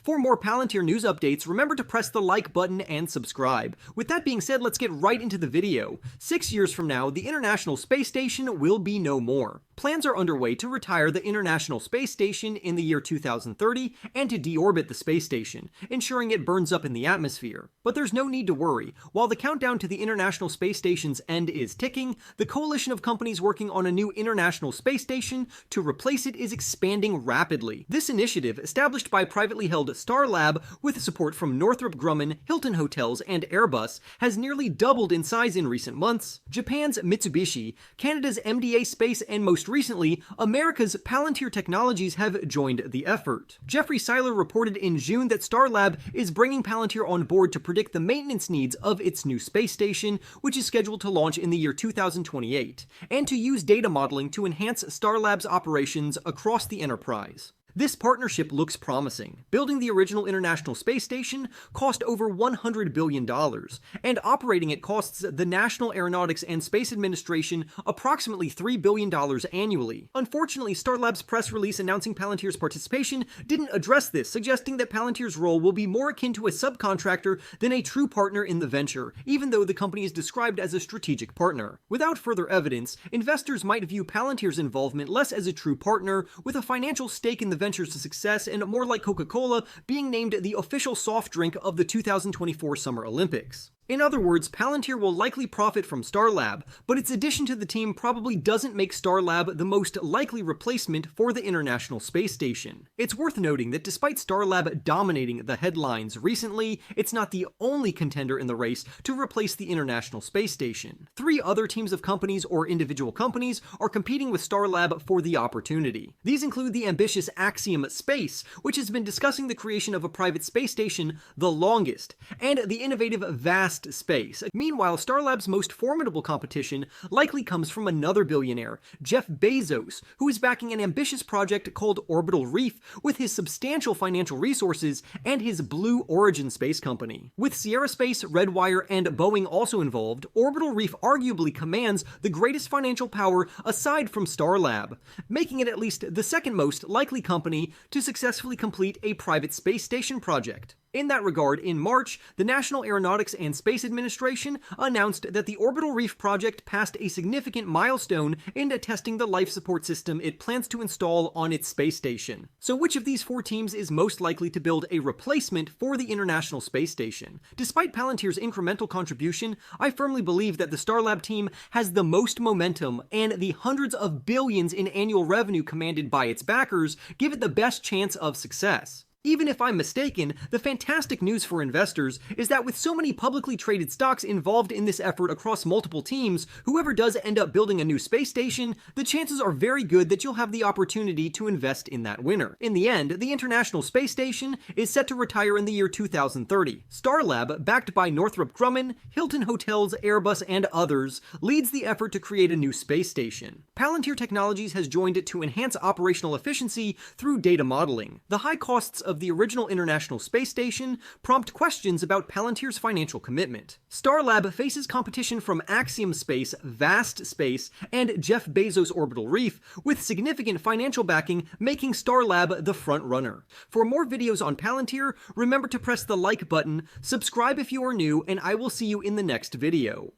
For more Palantir news updates, remember to press the like button and subscribe. With that being said, let's get right into the video. 6 years from now, the International Space Station will be no more. Plans are underway to retire the International Space Station in the year 2030 and to deorbit the space station, ensuring it burns up in the atmosphere. But there's no need to worry. While the countdown to the International Space Station's end is ticking, the coalition of companies working on a new International Space Station to replace it is expanding rapidly. This initiative, established by privately held Starlab with support from Northrop Grumman, Hilton Hotels, and Airbus, has nearly doubled in size in recent months. Japan's Mitsubishi, Canada's MDA Space, and most recently, America's Palantir Technologies have joined the effort. Jeffrey Seiler reported in June that Starlab is bringing Palantir on board to predict the maintenance needs of its new space station, which is scheduled to launch in the year 2028, and to use data modeling to enhance Starlab's operations across the enterprise. This partnership looks promising. Building the original International Space Station cost over $100 billion, and operating it costs the National Aeronautics and Space Administration approximately $3 billion annually. Unfortunately, Starlab's press release announcing Palantir's participation didn't address this, suggesting that Palantir's role will be more akin to a subcontractor than a true partner in the venture, even though the company is described as a strategic partner. Without further evidence, investors might view Palantir's involvement less as a true partner, with a financial stake in the venture's success and more like Coca-Cola being named the official soft drink of the 2024 Summer Olympics. In other words, Palantir will likely profit from Starlab, but its addition to the team probably doesn't make Starlab the most likely replacement for the International Space Station. It's worth noting that despite Starlab dominating the headlines recently, it's not the only contender in the race to replace the International Space Station. 3 other teams of companies or individual companies are competing with Starlab for the opportunity. These include the ambitious Axiom Space, which has been discussing the creation of a private space station the longest, and the innovative Vast Space. Meanwhile, Starlab's most formidable competition likely comes from another billionaire, Jeff Bezos, who is backing an ambitious project called Orbital Reef with his substantial financial resources and his Blue Origin space company. With Sierra Space, Redwire, and Boeing also involved, Orbital Reef arguably commands the greatest financial power aside from Starlab, making it at least the second most likely company to successfully complete a private space station project. In that regard, in March, the National Aeronautics and Space Administration announced that the Orbital Reef project passed a significant milestone in testing the life support system it plans to install on its space station. So which of these 4 teams is most likely to build a replacement for the International Space Station? Despite Palantir's incremental contribution, I firmly believe that the Starlab team has the most momentum, and the hundreds of billions in annual revenue commanded by its backers give it the best chance of success. Even if I'm mistaken, the fantastic news for investors is that with so many publicly traded stocks involved in this effort across multiple teams, whoever does end up building a new space station, the chances are very good that you'll have the opportunity to invest in that winner. In the end, the International Space Station is set to retire in the year 2030. Starlab, backed by Northrop Grumman, Hilton Hotels, Airbus, and others, leads the effort to create a new space station. Palantir Technologies has joined it to enhance operational efficiency through data modeling. The high costs of the original International Space Station prompt questions about Palantir's financial commitment. Starlab faces competition from Axiom Space, Vast Space, and Jeff Bezos' Orbital Reef, with significant financial backing making Starlab the front runner. For more videos on Palantir, remember to press the like button, subscribe if you are new, and I will see you in the next video.